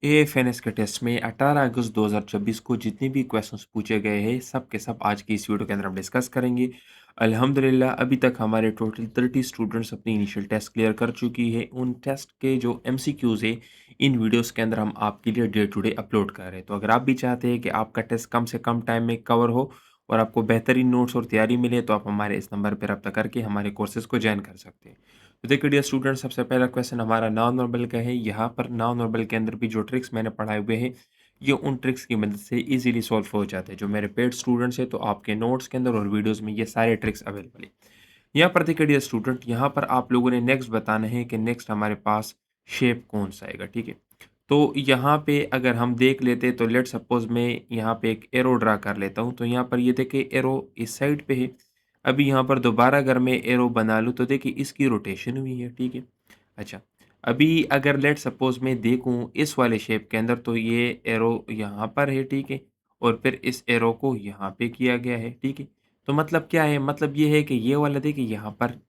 एएफएनएस के टेस्ट में 18 अगस्त 2026 को जितने भी क्वेश्चंस पूछे गए हैं सब के सब आज की इस वीडियो के अंदर हम डिस्कस करेंगे। अल्हम्दुलिल्लाह अभी तक हमारे टोटल 30 स्टूडेंट्स अपनी इनिशियल टेस्ट क्लियर कर चुकी है। उन टेस्ट के जो एमसीक्यूज है इन वीडियोस के अंदर हम आपके लिए डे टू डे अपलोड कर रहे हैं। तो अगर आप भी चाहते हैं कि आपका टेस्ट कम से कम टाइम में कवर हो और आपको बेहतरीन नोट्स और तैयारी मिले तो आप हमारे इस नंबर पर रब्ता करके हमारे कोर्सेज को ज्वाइन कर सकते हैं। तो देखिए डियर स्टूडेंट, सबसे पहला क्वेश्चन हमारा नॉन नॉर्मल का है। यहाँ पर नॉन नॉर्मल के अंदर भी जो ट्रिक्स मैंने पढ़ाए हुए हैं ये उन ट्रिक्स की मदद से इजीली सॉल्व हो जाते हैं। जो मेरे पेड स्टूडेंट्स हैं तो आपके नोट्स के अंदर और वीडियोस में ये सारे ट्रिक्स अवेलेबल है। यहाँ पर देखिए डियर स्टूडेंट, यहाँ पर आप लोगों ने नेक्स्ट बताना है कि नेक्स्ट हमारे पास शेप कौन सा आएगा। ठीक है, तो यहाँ पे अगर हम देख लेते तो लेट सपोज मैं यहाँ पे एक एरो ड्रा कर लेता हूँ। तो यहाँ पर ये देखिए एरो इस साइड पे है। अभी यहाँ पर दोबारा अगर मैं एरो बना लूँ तो देखिए इसकी रोटेशन हुई है। ठीक है, अच्छा अभी अगर लेट सपोज मैं देखूँ इस वाले शेप के अंदर तो ये एरो यहाँ पर है। ठीक है, और फिर इस एरो को यहाँ पे किया गया है। ठीक है, तो मतलब क्या है, मतलब ये है कि ये वाला देखिए यहाँ पर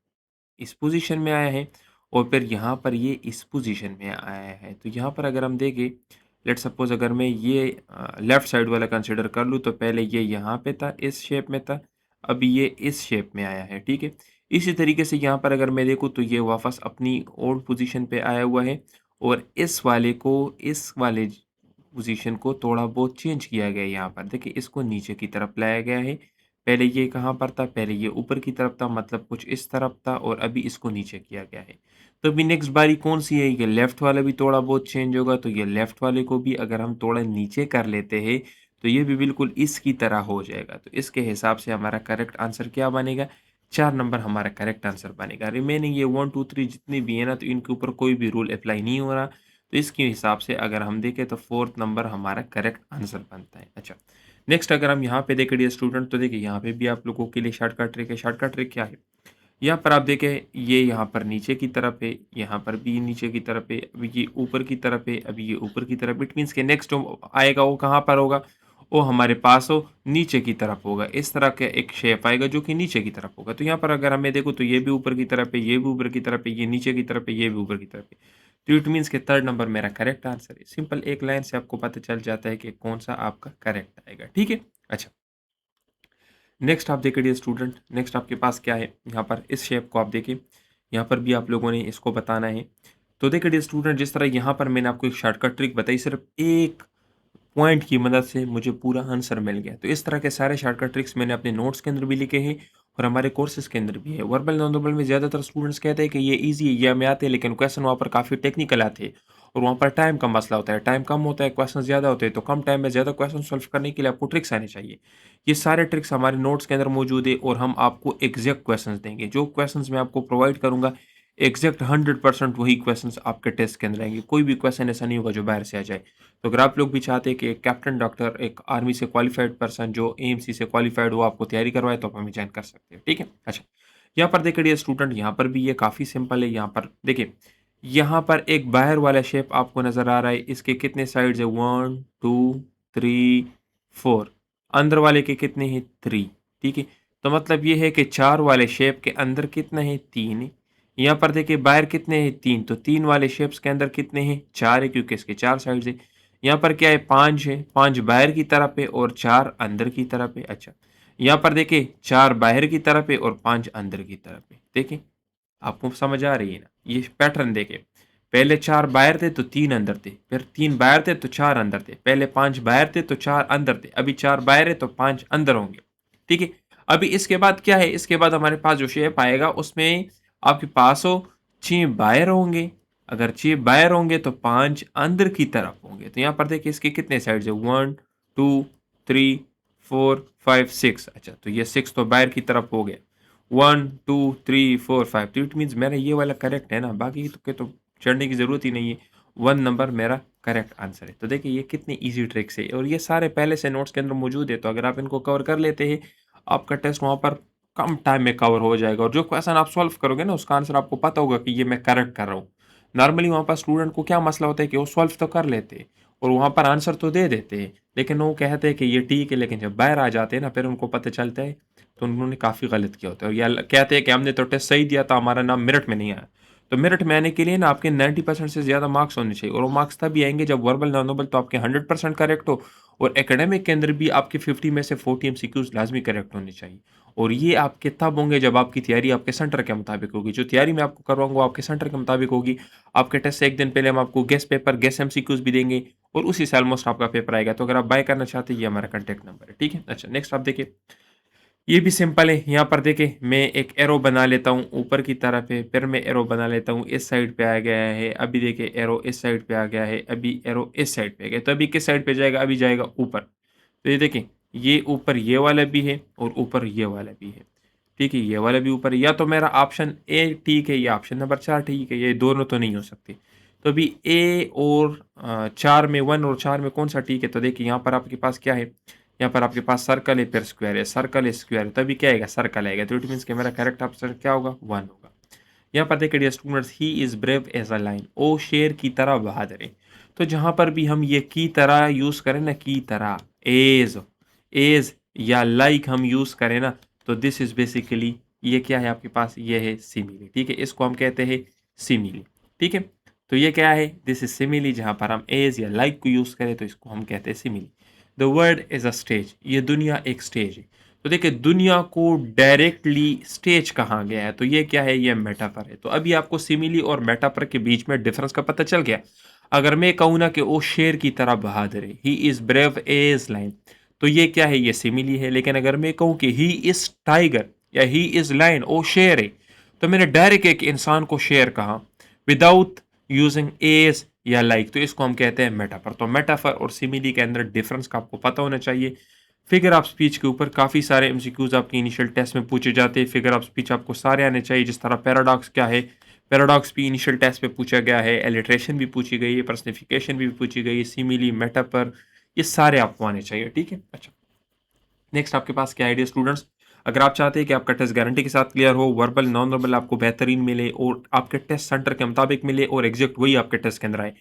इस पोजीशन में आया है और फिर यहाँ पर ये इस पोजीशन में आया है। तो यहाँ पर अगर हम देखें लेट सपोज अगर मैं ये लेफ्ट साइड वाला कंसिडर कर लूँ तो पहले ये यहाँ पे था, इस शेप में था, अभी ये इस शेप में आया है। ठीक है, इसी तरीके से यहाँ पर अगर मैं देखूँ तो ये वापस अपनी ओल्ड पोजीशन पे आया हुआ है और इस वाले को इस वाले पोजीशन को थोड़ा बहुत चेंज किया गया है। यहाँ पर देखिए इसको नीचे की तरफ लाया गया है। पहले ये कहाँ पर था, पहले ये ऊपर की तरफ था, मतलब कुछ इस तरफ था और अभी इसको नीचे किया गया है। तो अभी नेक्स्ट बारी कौन सी है, ये लेफ्ट वाला भी थोड़ा बहुत चेंज होगा। तो ये लेफ्ट वाले को भी अगर हम थोड़ा नीचे कर लेते हैं तो ये भी बिल्कुल इसकी तरह हो जाएगा। तो इसके हिसाब से हमारा करेक्ट आंसर क्या बनेगा, 4 नंबर हमारा करेक्ट आंसर बनेगा। रिमेनिंग ये 1 2 3 जितने भी है ना, तो इनके ऊपर कोई भी रूल अप्लाई नहीं हो रहा। तो इसके हिसाब से अगर हम देखें तो 4th नंबर हमारा करेक्ट आंसर बनता है। अच्छा, नेक्स्ट अगर हम यहाँ पे देखें डियर स्टूडेंट तो देखिए यहाँ पे भी आप लोगों के लिए शॉर्टकट ट्रिक है। शॉर्टकट ट्रिक क्या है, यहाँ पर आप देखें ये यहाँ पर नीचे की तरफ है, यहाँ पर भी नीचे की तरफ है, अभी ये ऊपर की तरफ है, अभी ये ऊपर की तरफ। इट मीन्स के नेक्स्ट जो आएगा वो कहाँ पर होगा, वो हमारे पास हो नीचे की तरफ होगा। इस तरह का एक शेप आएगा जो कि नीचे की तरफ होगा। तो यहाँ पर अगर हमें देखो तो ये भी ऊपर की तरफ है, ये भी ऊपर की तरफ है, ये नीचे की तरफ है, ये भी ऊपर की तरफ है। तो इट मीन्स के 3rd नंबर मेरा करेक्ट आंसर है। सिंपल एक लाइन से आपको पता चल जाता है कि कौन सा आपका करेक्ट आएगा। ठीक है, अच्छा नेक्स्ट आप देखिए डियर स्टूडेंट, नेक्स्ट आपके पास क्या है, यहाँ पर इस शेप को आप देखिए, यहाँ पर भी आप लोगों ने इसको बताना है। तो देखिए डियर स्टूडेंट, जिस तरह यहाँ पर मैंने आपको एक शॉर्टकट ट्रिक बताई, सिर्फ एक पॉइंट की मदद से मुझे पूरा आंसर मिल गया। तो इस तरह के सारे शॉर्टकट ट्रिक्स मैंने अपने नोट्स के अंदर भी लिखे हैं और हमारे कोर्सेज के अंदर भी है। वर्बल नॉन वर्बल में ज़्यादातर स्टूडेंट्स कहते हैं कि ये ईजी है, ये हमें आते हैं, लेकिन क्वेश्चन वहाँ पर काफ़ी टेक्निकल आते हैं और वहाँ पर टाइम का मसला होता है। टाइम कम होता है, क्वेश्चन ज़्यादा होते हैं, तो कम टाइम में ज़्यादा क्वेश्चन सॉल्व करने के लिए आपको ट्रिक्स आने चाहिए। ये सारे ट्रिक्स हमारे नोट्स के अंदर मौजूद है और हम आपको एग्जैक्ट क्वेश्चन देंगे। जो क्वेश्चन मैं आपको प्रोवाइड करूंगा एग्जैक्ट 100% वही क्वेश्चंस आपके टेस्ट के अंदर आएंगे। कोई भी क्वेश्चन ऐसा नहीं होगा जो बाहर से आ जाए। तो अगर आप लोग भी चाहते हैं कि एक कैप्टन डॉक्टर, एक आर्मी से क्वालिफाइड पर्सन जो एएमसी से क्वालिफाइड हो आपको तैयारी करवाए, तो आप हमें ज्वाइन कर सकते हैं। ठीक है, अच्छा यहाँ पर देखिए स्टूडेंट, यहाँ पर भी ये काफ़ी सिंपल है। यहाँ पर देखिए, यहाँ पर एक बाहर वाला शेप आपको नज़र आ रहा है, इसके कितने साइड्स है, 1 2 3 4। अंदर वाले के कितने हैं, 3। ठीक है, तो मतलब ये है कि 4 वाले शेप के अंदर कितना है, 3 है। यहाँ पर देखिए बाहर कितने हैं, 3, तो 3 वाले शेप्स के अंदर कितने हैं, 4 है, क्योंकि इसके 4 साइड्स है। यहाँ पर क्या है, 5 है, 5 बाहर की तरफ है और 4 अंदर की तरफ है। अच्छा, यहाँ पर देखिए 4 बाहर की तरफ है और 5 अंदर की तरफ है। देखिए आपको समझ आ रही है ना, ये पैटर्न देखिए, पहले 4 बाहर थे तो 3 अंदर थे, फिर 3 बाहर थे तो 4 अंदर थे, पहले 5 बाहर थे तो 4 अंदर थे, अभी 4 बाहर है तो 5 अंदर होंगे। ठीक है, अभी इसके बाद क्या है, इसके बाद हमारे पास जो शेप आएगा उसमें आपके पास हो 6 बाहर होंगे। अगर 6 बाहर होंगे तो 5 अंदर की तरफ होंगे। तो यहाँ पर देखिए इसके कितने साइड है, 1 2 3 4 5 6। अच्छा, तो ये 6 तो बाहर की तरफ हो गया, 1 2 3 4 5। तो इट मीन्स मेरा ये वाला करेक्ट है ना, बाकी तो के तो चढ़ने की ज़रूरत ही नहीं है। 1 नंबर मेरा करेक्ट आंसर है। तो देखिए ये कितनी इजी ट्रिक्स है और ये सारे पहले से नोट्स के अंदर मौजूद है। तो अगर आप इनको कवर कर लेते हैं आपका टेस्ट वहाँ पर कम टाइम में कवर हो जाएगा और जो क्वेश्चन आप सॉल्व करोगे ना उसका आंसर आपको पता होगा कि ये मैं करेक्ट कर रहा हूँ। नॉर्मली वहाँ पर स्टूडेंट को क्या मसला होता है कि वो सॉल्व तो कर लेते हैं और वहाँ पर आंसर तो दे देते हैं, लेकिन वो कहते हैं कि ये ठीक है, लेकिन जब बाहर आ जाते हैं ना फिर उनको पता चलता है तो उन्होंने काफ़ी गलत किया होता है। या कहते हैं कि हमने तो टेस्ट सही दिया था, हमारा नाम मेरिट में नहीं आया। तो मेरिट में आने के लिए ना आपके 90% से ज़्यादा मार्क्स होने चाहिए, और वो मार्क्स तभी आएँगे जब वर्बल, नॉन वर्बल तो आपके 100% करेक्ट हो, और एकेडमिक के अंदर भी आपके 50 में से 40 एमसीक्यूज़ लाज़मी करेक्ट होने चाहिए। और ये आपके तब होंगे जब आपकी तैयारी आपके सेंटर के मुताबिक होगी। जो तैयारी मैं आपको करवाऊँगा वो आपके सेंटर के मुताबिक होगी। आपके टेस्ट से 1 दिन पहले हम आपको गेस्ट पेपर, गेस्ट एमसीक्यूज़ भी देंगे, और उसी से ऑलमोस्ट आपका पेपर आएगा। तो अगर आप बाय करना चाहते हैं, ये हमारा कॉन्टैक्ट नंबर है, ठीक है? अच्छा, नेक्स्ट आप देखिए, ये भी सिंपल है। यहाँ पर देखिए मैं एक एरो बना लेता हूँ ऊपर की तरफ है, फिर मैं एरो बना लेता हूँ इस साइड पे आ गया है, अभी देखिए एरो इस साइड पे आ गया है, अभी एरो इस साइड पे आ गया, तो अभी किस साइड पे जाएगा? अभी जाएगा ऊपर। तो ये देखिए, ये ऊपर ये वाला भी है और ऊपर ये वाला भी है, ठीक है? ये वाला भी ऊपर है। या तो मेरा ऑप्शन ए ठीक है, या ऑप्शन नंबर 4 ठीक है, ये दोनों तो नहीं हो सकते। तो अभी ए और 4 में, 1 और 4 में कौन सा ठीक है? तो देखिए यहाँ पर आपके पास क्या है? यहाँ पर आपके पास सर्कल है, फिर स्क्वायर है, सर्कल है, स्क्वायर है, तभी क्या आएगा? सर्कल आएगा। तो इट मीन्स कि मेरा करेक्ट ऑप्शन क्या होगा? 1 होगा। यहाँ पर देखिए dear students, he is brave as a lion, ओ शेर की तरह बहादुर है। तो जहाँ पर भी हम ये की तरह यूज़ करें ना, की तरह, एज, एज या लाइक हम यूज़ करें ना, तो दिस इज़ बेसिकली, ये क्या है आपके पास? ये है सिमिली, ठीक है? इसको हम कहते हैं सिमिली, ठीक है? तो ये क्या है? This is simile. जहाँ पर हम एज या लाइक को यूज़ करें तो इसको हम कहते हैं simile. The world is a stage, ये दुनिया एक स्टेज है। तो देखिए दुनिया को डायरेक्टली स्टेज कहा गया है, तो ये क्या है? ये मेटाफर है। तो अभी आपको सिमिली और मेटाफर के बीच में डिफरेंस का पता चल गया। अगर मैं कहूँ ना कि वो शेर की तरह बहादुर है, he is brave as lion, तो ये क्या है? ये सिमिली है। लेकिन अगर मैं कहूँ कि ही इज टाइगर या ही इज लाइन, वो शेर है, तो मैंने डायरेक्ट एक इंसान को शेर कहा विदाउट यूजिंग एज या लाइक, तो इसको हम कहते हैं मेटाफर। तो मेटाफर और सिमिली के अंदर डिफरेंस का आपको पता होना चाहिए। फिगर ऑफ स्पीच के ऊपर काफ़ी सारे एमसीक्यूज आपके इनिशियल टेस्ट में पूछे जाते हैं। फिगर ऑफ स्पीच आपको सारे आने चाहिए, जिस तरह पैराडॉक्स क्या है, पैराडॉक्स भी इनिशियल टेस्ट पे पूछा गया है, एलिट्रेशन भी पूछी गई है, पर्सनिफिकेशन भी पूछी गई है, सिमिली, मेटाफर, ये सारे आपको आने चाहिए, ठीक है? अच्छा, नेक्स्ट आपके पास क्या आइडिया स्टूडेंट्स? अगर आप चाहते हैं कि आपका टेस्ट गारंटी के साथ क्लियर हो, वर्बल, नॉन वर्बल आपको बेहतरीन मिले और आपके टेस्ट सेंटर के मुताबिक मिले और एग्जैक्ट वही आपके टेस्ट के अंदर आए,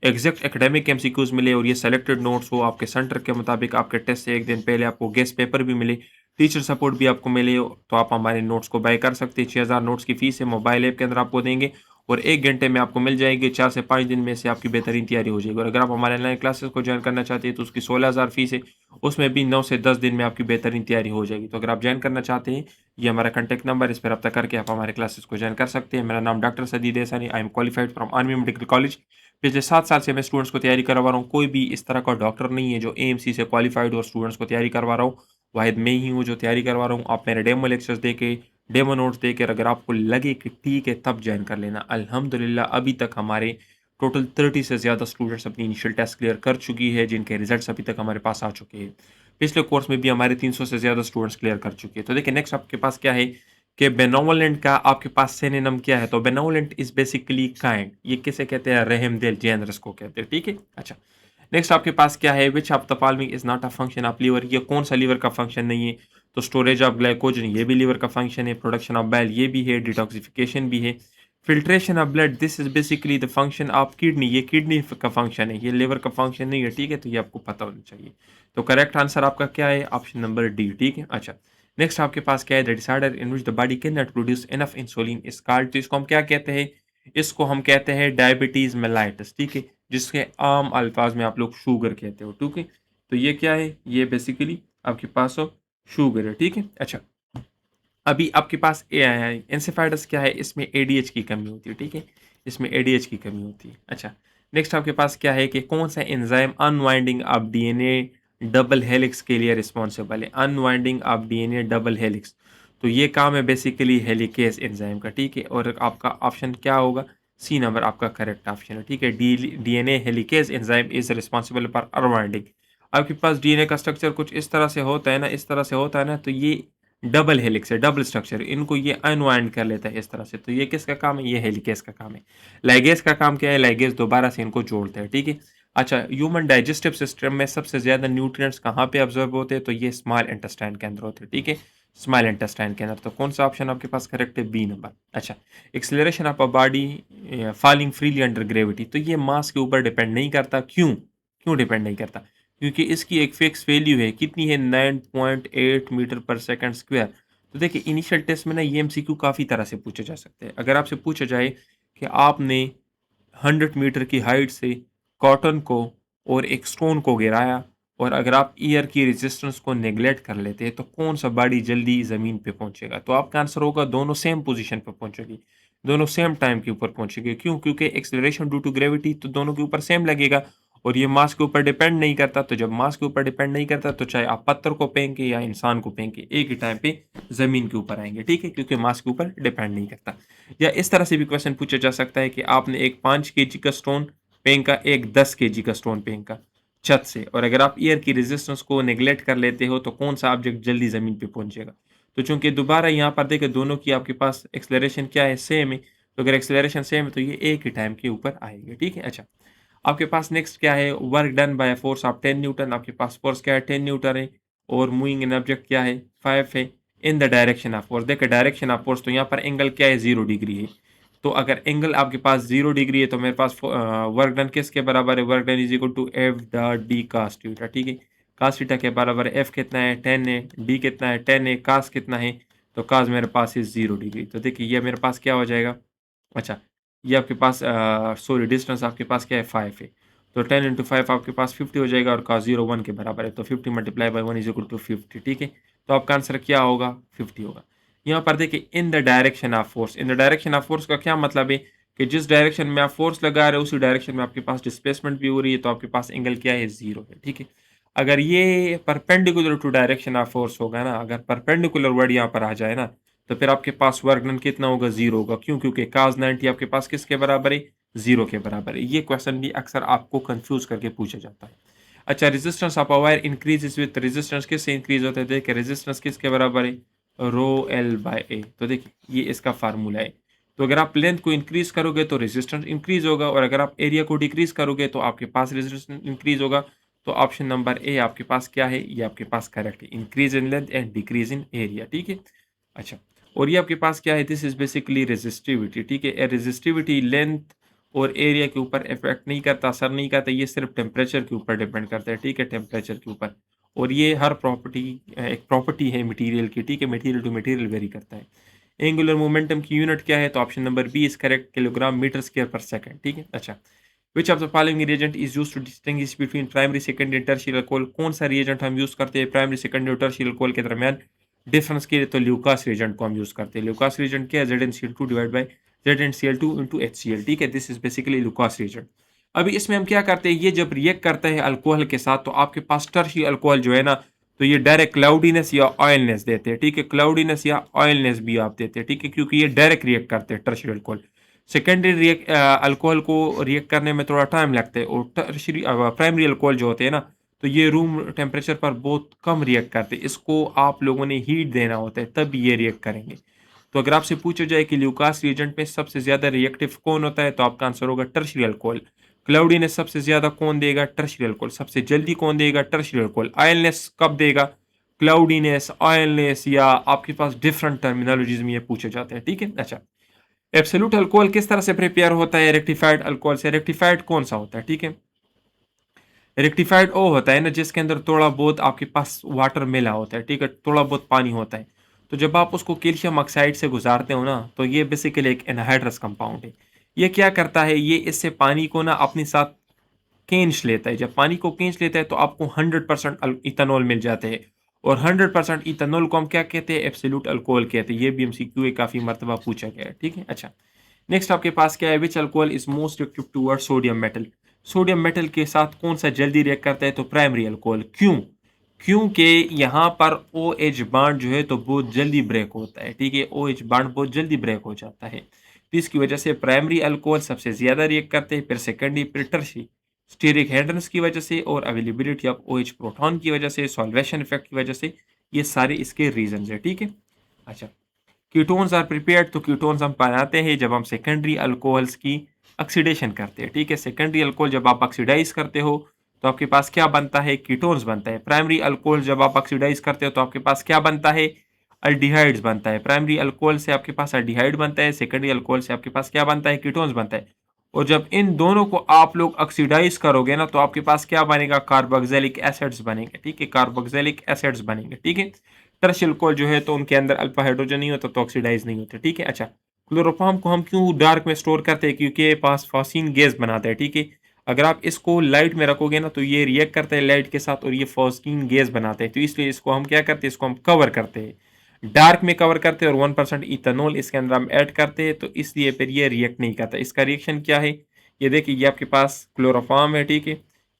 एग्जैक्ट एकेडमिक एमसीक्यूज मिले और ये सेलेक्टेड नोट्स हो आपके सेंटर के मुताबिक, आपके टेस्ट से 1 दिन पहले आपको गेस्ट पेपर भी मिले, टीचर सपोर्ट भी आपको मिले, तो आप हमारे नोट्स को बाय कर सकते हैं। 6000 नोट्स की फीस है, मोबाइल ऐप के अंदर आपको देंगे और 1 घंटे में आपको मिल जाएगी। 4 से 5 दिन में से आपकी बेहतरीन तैयारी हो जाएगी। और अगर आप हमारे ऑनलाइन क्लासेस को ज्वाइन करना चाहते हैं तो उसकी 16,000 फीस है, उसमें भी 9 से 10 दिन में आपकी बेहतरीन तैयारी हो जाएगी। तो अगर आप ज्वाइन करना चाहते हैं, ये हमारा कॉन्टैक्ट नंबर, इस पर रब्ता करके आप हमारे क्लासेस को ज्वाइन कर सकते हैं। मेरा नाम doctor Sadid Ehsani, I am qualified from army medical college. पिछले 7 साल से मैं स्टूडेंट्स को तैयारी करवा रहा हूँ। कोई भी इस तरह का डॉक्टर नहीं है जो एएमसी से क्वालिफाइड और स्टूडेंट्स को तैयारी करवा रहा हूँ। वाहिद मैं ही हूँ जो तैयारी करवा रहा हूँ। आप मेरे डेमो लेक्चर्स दे के, डेमो नोट्स देकर अगर आपको लगे कि ठीक है तब ज्वाइन कर लेना। अल्हम्दुलिल्लाह अभी तक हमारे टोटल 30 से ज़्यादा स्टूडेंट्स अपनी इनिशियल टेस्ट क्लियर कर चुकी है, जिनके रिजल्ट्स अभी तक हमारे पास आ चुके हैं। पिछले कोर्स में भी हमारे 300 से ज़्यादा स्टूडेंट्स क्लियर कर चुके हैं। तो देखिए नेक्स्ट आपके पास क्या है कि बेनोवोलेंट का आपके पास सिनोनिम क्या है? तो बेनोवोलेंट इज बेसिकली काइंड, ये किसे कहते हैं? रहमदिल, जेनरस को कहते हैं, ठीक है? अच्छा, नेक्स्ट आपके पास क्या है? Which of the following is not a function of liver, ये कौन सा लीवर का फंक्शन नहीं है? तो स्टोरेज ऑफ ग्लाइकोजन, ये भी लीवर का फंक्शन है। प्रोडक्शन ऑफ बाइल, ये भी है। डिटॉक्सिफिकेशन भी है। Filtration of blood, this is basically the function of kidney, ये किडनी का फंक्शन है, ये लिवर का फंक्शन नहीं है, ठीक है? तो ये आपको पता होना चाहिए। तो करेक्ट आंसर आपका क्या है? ऑप्शन नंबर डी, ठीक है? अच्छा, नेक्स्ट आपके पास क्या है? The disorder in which the body can not produce enough insulin is called, तो इसको हम क्या कहते हैं? इसको हम कहते हैं डायबिटीज मेलाइटस, ठीक है? जिसके आम अल्फाज में आप लोग शुगर कहते हो, ठीक है? तो ये क्या है? ये बेसिकली आपके पास शुगर है, ठीक है? अच्छा, अभी आपके पास एंसेफाइटिस क्या है? इसमें एडीएच की कमी होती है, ठीक है? इसमें एडीएच की कमी होती है। अच्छा, नेक्स्ट आपके पास क्या है कि कौन सा enzyme unwinding of DNA double helix के लिए रिस्पॉन्सिबल है? Unwinding of DNA double helix, तो ये काम है बेसिकली हेलिकेज एंजाइम का, ठीक है? और आपका ऑप्शन क्या होगा? सी नंबर आपका करेक्ट ऑप्शन है, ठीक है? DNA helicase enzyme is responsible for unwinding. आपके पास डीएनए का स्ट्रक्चर कुछ इस तरह से होता है ना, इस तरह से होता है ना, तो ये डबल हेलिक्स है, डबल स्ट्रक्चर, इनको ये अनवाइंड कर लेता है इस तरह से। तो ये किसका काम है? ये हेलिकेज का काम है। लाइगेज का काम क्या है? लाइगेज दोबारा से इनको जोड़ते हैं, ठीक है? अच्छा, ह्यूमन डाइजेस्टिव सिस्टम में सबसे ज्यादा न्यूट्रिएंट्स कहाँ पे ऑब्जर्व होते हैं? तो ये स्मॉल इंटेस्टाइन के अंदर होते हैं, ठीक है? स्मॉल इंटेस्टाइन के अंदर। तो कौन सा ऑप्शन आपके पास करेक्ट है? B number. अच्छा, acceleration of a body falling freely under gravity, तो ये मास के ऊपर डिपेंड नहीं करता। क्यों? क्यों डिपेंड नहीं करता? क्योंकि इसकी एक फिक्स वैल्यू है, कितनी है? 9.8 मीटर पर सेकंड स्क्वायर। तो देखिए इनिशियल टेस्ट में ना ये एमसीक्यू काफ़ी तरह से पूछे जा सकते हैं। अगर आपसे पूछा जाए कि आपने 100 मीटर की हाइट से कॉटन को और एक स्टोन को गिराया, और अगर आप ईयर की रेजिस्टेंस को नेगलेक्ट कर लेते हैं तो कौन सा बॉडी जल्दी ज़मीन पे पहुंचेगा? तो आपका आंसर होगा दोनों सेम पोजीशन पे पहुंचेगी, दोनों सेम टाइम के ऊपर पहुंचेगी। क्यों? क्योंकि एक्सेलरेशन ड्यू टू ग्रेविटी तो दोनों के ऊपर सेम लगेगा, और ये मास के ऊपर डिपेंड नहीं करता। तो जब मास के ऊपर डिपेंड नहीं करता तो चाहे आप पत्थर को फेंके या इंसान को फेंके, एक ही टाइम पे ज़मीन के ऊपर आएंगे, ठीक है, क्योंकि मास के ऊपर डिपेंड नहीं करता। या इस तरह से भी क्वेश्चन पूछा जा सकता है कि आपने एक 5 kg का स्टोन फेंका, एक 10 kg का स्टोन फेंका छत से, और अगर आप ईयर की रेजिस्टेंस को नेगलेक्ट कर लेते हो तो कौन सा ऑब्जेक्ट जल्दी ज़मीन पे पहुंचेगा? तो चूंकि दोबारा यहाँ पर देखें दोनों की आपके पास एक्सेलरेशन क्या है, सेम है, तो अगर एक्सेलरेशन सेम है तो ये एक ही टाइम के ऊपर आएगा, ठीक है। अच्छा, आपके पास नेक्स्ट क्या है? Work done by force of 10 Newton. आपके पास फोर्स क्या है? 10 न्यूटन है, और मूविंग इन ऑब्जेक्ट क्या है? 5 है, in the direction of force. देखिए डायरेक्शन ऑफ फोर्स, तो यहाँ पर एंगल क्या है? 0 डिग्री है। तो अगर एंगल आपके पास 0 डिग्री है तो मेरे पास वर्क डन किसके बराबर है? Work done is equal to F dot D cos theta, ठीक है। कास थीटा के बराबर है, एफ कितना है? 10 है, डी कितना है? 10 है, कास कितना है? तो कास मेरे पास है 0 डिग्री। तो देखिए ये मेरे पास क्या हो जाएगा? अच्छा, ये आपके पास सॉरी डिस्टेंस आपके पास क्या है? 5 है। तो 10 इंटू 5 आपके पास 50 हो जाएगा, और cos 0 1 के बराबर है, तो 50 multiply by 1 is equal to 50, ठीक है। तो आपका आंसर क्या होगा? 50 होगा। यहाँ पर देखिए in the direction of force, in the direction of force का क्या मतलब है कि जिस डायरेक्शन में आप फोर्स लगा रहे हो उसी डायरेक्शन में आपके पास डिस्प्लेसमेंट भी हो रही है, तो आपके पास एंगल क्या है? 0 है, ठीक है। अगर ये perpendicular to direction of force होगा ना, अगर परपेंडिकुलर वर्ड यहाँ पर आ जाए ना, तो फिर आपके पास वर्क डन कितना होगा? 0 होगा। क्यों? क्योंकि cos 90 आपके पास किसके बराबर है? 0 के बराबर है। ये क्वेश्चन भी अक्सर आपको कंफ्यूज करके पूछा जाता है। अच्छा, resistance of a wire increases with, resistance किससे इंक्रीज होता है? देखिए रेजिस्टेंस किसके बराबर है? रो एल बाय ए। तो देखिए ये इसका फार्मूला है। तो अगर आप लेंथ को इंक्रीज करोगे तो रेजिस्टेंस इंक्रीज होगा, और अगर आप एरिया को डिक्रीज करोगे तो आपके पास रेजिस्टेंस इंक्रीज होगा। तो ऑप्शन नंबर ए आपके पास क्या है? ये आपके पास करेक्ट है, increase in length and decrease in area, ठीक है। अच्छा, और ये आपके पास क्या है? दिस इज बेसिकली रेजिस्टिविटी, ठीक है। रेजिस्टिविटी लेंथ और एरिया के ऊपर इफेक्ट नहीं करता, असर नहीं करता, ये सिर्फ टेम्परेचर के ऊपर डिपेंड करता है, ठीक है, टेम्परेचर के ऊपर। और ये हर प्रॉपर्टी एक प्रॉपर्टी है मटेरियल की, ठीक है, मटेरियल टू मटेरियल वेरी करता है। एंगुलर मोमेंटम की यूनिट क्या है? तो option number B is correct, kilogram metre square पर सेकंड, ठीक है। अच्छा, which of the following reagent is used to distinguish between primary secondary tertiary alcohol? कौन सा रिएजेंट हम यूज करते हैं प्राइमरी सेकेंडरी और टर्शियल अल्कोहल के दरमियान डिफरेंस के लिए? तो ल्यूकास रिएजेंट को हम यूज करते हैं। ल्यूकास रिएजेंट क्या है? ZnCl2 divide by ZnCl2 into HCl, ठीक है। This is basically Lucas reagent. अभी इसमें हम क्या करते हैं? ये जब रिएक्ट करता है अल्कोहल के साथ तो आपके पास टर्शियल अल्कोहल जो है ना, तो ये डायरेक्ट क्लाउडीनेस या ऑयलनेस देते हैं, ठीक है। क्लाउडीनेस या ऑयलनेस भी आप देते हैं, ठीक है, क्योंकि ये डायरेक्ट रिएक्ट करते हैं टर्शियल अल्कोहल। सेकेंडरी रिएक्ट अल्कोहल को रिएक्ट करने में थोड़ा टाइम लगता है, और टर्शियरी प्राइमरी अल्कोहल जो होते हैं ना, तो ये रूम टेम्परेचर पर बहुत कम रिएक्ट करते हैं। इसको आप लोगों ने हीट देना होता है तब ये रिएक्ट करेंगे। तो अगर आपसे पूछा जाए कि ल्यूकास रिएजेंट में सबसे ज्यादा रिएक्टिव कौन होता है, तो आपका आंसर होगा टर्शियल अल्कोहल। क्लाउडीनेस सबसे ज्यादा कौन देगा? टर्शियल अल्कोहल। सबसे जल्दी कौन देगा? टर्शियल अल्कोहल। ऑयलनेस कब देगा? क्लाउडीनेस, ऑयलनेस, या आपके पास डिफरेंट टर्मिनोलॉजीज में ये पूछे जाते हैं, ठीक है। अच्छा, एब्सोल्यूट अल्कोहल किस तरह से प्रिपेयर होता है रेक्टिफाइड अल्कोहल से? रेक्टिफाइड कौन सा होता है, ठीक है। रेक्टिफाइड वो होता है ना जिसके अंदर थोड़ा बहुत आपके पास वाटर मिला होता है, ठीक है, थोड़ा बहुत पानी होता है। तो जब आप उसको कैल्शियम ऑक्साइड से गुजारते हो ना, तो ये बेसिकली एक एनहाइड्रस कंपाउंड है। ये क्या करता है? ये इससे पानी को ना अपने साथ खींच लेता है। जब पानी को खींच लेता है तो आपको 100% इथेनॉल मिल जाते हैं, और 100% इथेनॉल को हम क्या कहते हैं? एब्सोल्यूट अल्कोहल कहते हैं। ये भी एमसीक्यू में काफी मर्तबा पूछा गया है, ठीक है। अच्छा, नेक्स्ट आपके पास क्या है? Which alcohol is most reactive toward sodium metal? Sodium metal के साथ कौन सा जल्दी रिएक्ट करता है? तो प्राइमरी अल्कोहल। क्यों? क्योंकि यहाँ पर ओ एच बाड जो है तो बहुत जल्दी ब्रेक होता है, ठीक है, ओ एच बाड बहुत जल्दी ब्रेक हो जाता है, तो इसकी वजह से प्राइमरी अल्कोहल सबसे ज्यादा रिएक्ट करते हैं, फिर सेकेंडरी, फिर टर्शियरी। स्टीरिक हेड्रेंस की वजह से, और availability of O H proton की वजह से, सॉल्वेशन इफेक्ट की वजह से, ये सारे इसके रीजन है, ठीक है। अच्छा, कीटोन्स आर प्रिपेयर्ड, तो कीटोन्स हम बनाते हैं जब हम सेकेंडरी अल्कोहल्स की ऑक्सीडेशन करते हैं, ठीक है। सेकेंडरी अल्कोहल जब आप ऑक्सीडाइज करते हो तो आपके पास क्या बनता है? कीटोन्स बनता है। प्राइमरी अल्कोहल जब आप ऑक्सीडाइज करते हो तो आपके पास क्या बनता है? अल्डिहाइड्स बनता है। प्राइमरी अल्कोहल से आपके पास अल्डिहाइड बनता है, सेकेंडरी अल्कोहल से आपके पास क्या बनता है? कीटोन्स बनता है। और जब इन दोनों को आप लोग ऑक्सीडाइज करोगे ना, तो आपके पास क्या बनेगा? कार्बोक्सिलिक एसिड्स बनेंगे, ठीक है, कार्बोक्सिलिक एसिड्स बनेंगे, ठीक है। टर्शियल अल्कोहल जो है तो उनके अंदर अल्फा हाइड्रोजन नहीं होता, तो ऑक्सीडाइज नहीं होते, ठीक है। अच्छा, क्लोरोफॉर्म को हम क्यों डार्क में स्टोर करते हैं? क्योंकि ये पास फॉस्फीन गैस बनाता है, ठीक है? अगर आप इसको लाइट में रखोगे ना तो ये रिएक्ट करता है लाइट के साथ और ये फॉस्फीन गैस बनाते हैं, तो इसलिए इसको हम क्या करते हैं, इसको हम कवर करते हैं, डार्क में कवर करते हैं और 1% इथेनॉल इसके अंदर हम ऐड करते हैं, तो इसलिए फिर ये रिएक्ट नहीं करता। इसका रिएक्शन क्या है? ये देखिए, ये आपके पास क्लोरोफॉर्म है, ठीक है?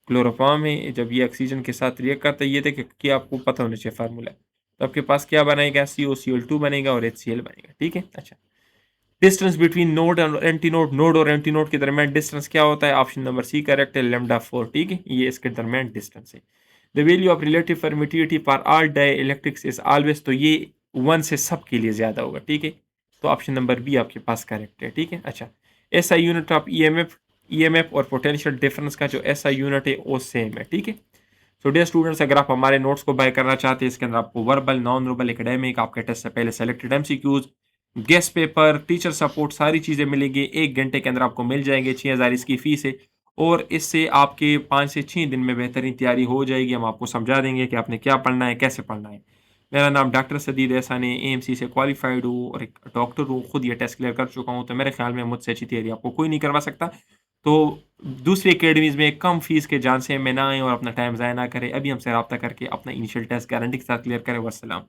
क्लोरोफॉर्म है, जब ये ऑक्सीजन के साथ रिएक्ट करता है, ये देखिए कि आपको पता होना चाहिए फार्मूला, तो आपके पास क्या बनेगा? COCl2 बनेगा और HCl बनेगा, ठीक है? अच्छा, डिस्टेंस बिटवीन नोड और एंटी नोड, नोड और एंटी नोड के दरमियान डिस्टेंस क्या होता है? ऑप्शन नंबर सी करेक्ट है, λ4, ठीक है? ये इसके दरमियान डिस्टेंस है। The value of relative permittivity for all dielectrics is always, तो ये 1 से सब के लिए ज्यादा होगा, ठीक है? तो ऑप्शन नंबर बी आपके पास करेक्ट है, ठीक है? अच्छा, SI यूनिट ऑफ EMF और पोटेंशियल डिफरेंस का जो SI यूनिट है वो सेम है, ठीक है? सो डियर स्टूडेंट्स, अगर आप हमारे नोट्स को बाय करना चाहते हैं, इसके अंदर आपको वर्बल, नॉन वर्बल, एकेडमिक, आपके टेस्ट से पहले selected MCQs, guest paper, teacher support, सारी चीज़ें मिलेंगी 1 घंटे के अंदर आपको मिल जाएंगे। 6,000 इसकी फीस है और इससे आपके 5 से 6 दिन में बेहतरीन तैयारी हो जाएगी। हम आपको समझा देंगे कि आपने क्या पढ़ना है, कैसे पढ़ना है। मेरा नाम डॉक्टर सदीद एहसान है, AMC से क्वालिफाइड हूँ और एक डॉक्टर हूँ, खुद ये टेस्ट क्लियर कर चुका हूँ, तो मेरे ख्याल में मुझसे अच्छी तैयारी आपको कोई नहीं करवा सकता। तो दूसरी अकेडमीज़ में कम फीस के जान से में ना आएँ और अपना टाइम ज़ाया ना करें। अभी हमसे राब्ता करके अपना इनिशियल टेस्ट गारंटी के साथ क्लियर करें। वस्सलाम।